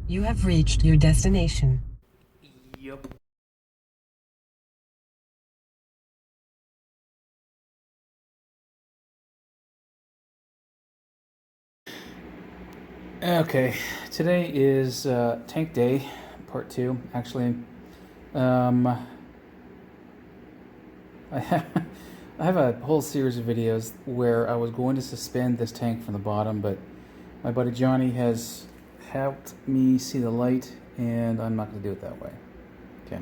You have reached your destination. Yep. Okay, today is tank day, part two. Actually, um, I have, I have a whole series of videos where I was going to suspend this tank from the bottom, but my buddy Johnny has helped me see the light, and I'm not going to do it that way. Okay,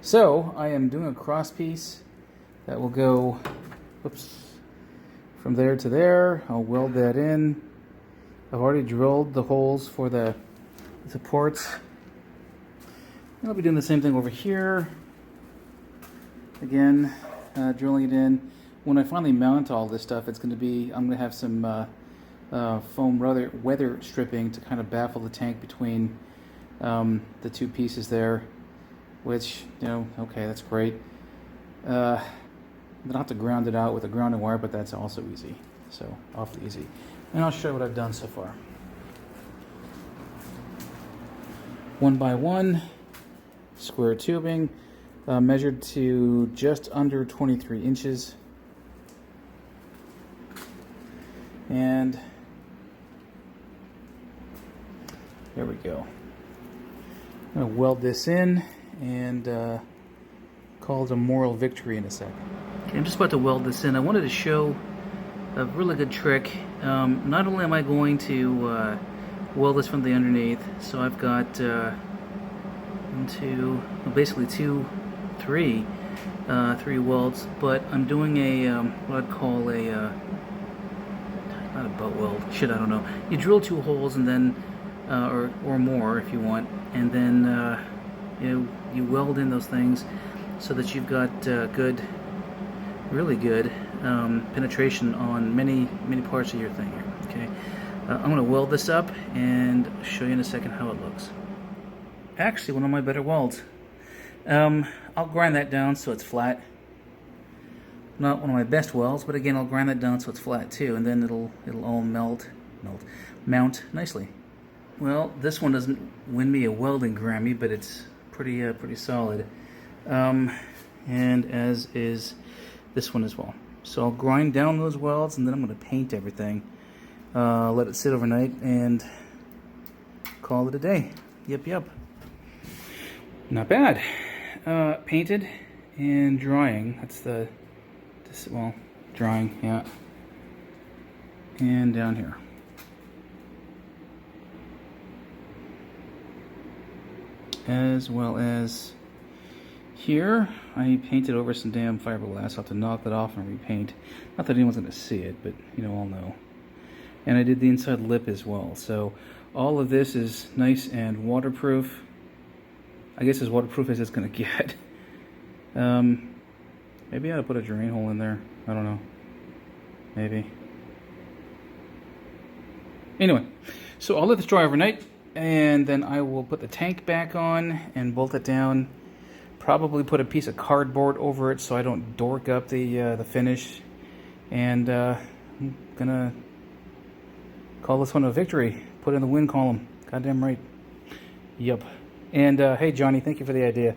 so I am doing a cross piece that will go, whoops, from there to there. I'll weld that in. I've already drilled the holes for the supports. And I'll be doing the same thing over here. Again, drilling it in. When I finally mount all this stuff, it's going to be, I'm going to have some foam weather stripping to kind of baffle the tank between the two pieces there, which, you know, okay, that's great. Then I'll have to ground it out with a grounding wire, but that's also easy. So, awfully easy. And I'll show you what I've done so far. 1x1 square tubing, measured to just under 23 inches. And there we go. I'm going to weld this in and call it a moral victory in a sec. Okay, I'm just about to weld this in. I wanted to show a really good trick. Not only am I going to weld this from the underneath, so I've got three welds, but I'm doing a what I'd call a not a butt weld. Shit, I don't know. You drill two holes and then or more if you want, and then you weld in those things so that you've got really good penetration on many parts of your thing here. Okay, I'm going to weld this up and show you in a second how it looks. Actually, one of my better welds. I'll grind that down so it's flat. Not one of my best welds, but again, I'll grind that down so it's flat too, and then it'll all mount nicely. Well, this one doesn't win me a welding Grammy, but it's pretty solid, and as is this one as well. So I'll grind down those welds, and then I'm going to paint everything. Let it sit overnight, and call it a day. Yep. Not bad. Painted and drying. That's drying, yeah. And down here. As well as here, I painted over some damn fiberglass. I'll have to knock that off and repaint. Not that anyone's going to see it, but you know, I'll know. And I did the inside lip as well. So all of this is nice and waterproof. I guess as waterproof as it's going to get. Maybe I ought to put a drain hole in there. I don't know. Maybe. Anyway, so I'll let this dry overnight, and then I will put the tank back on and bolt it down. Probably put a piece of cardboard over it so I don't dork up the finish. And I'm gonna call this one a victory. Put it in the win column. Goddamn right. Yup. And hey, Johnny, thank you for the idea.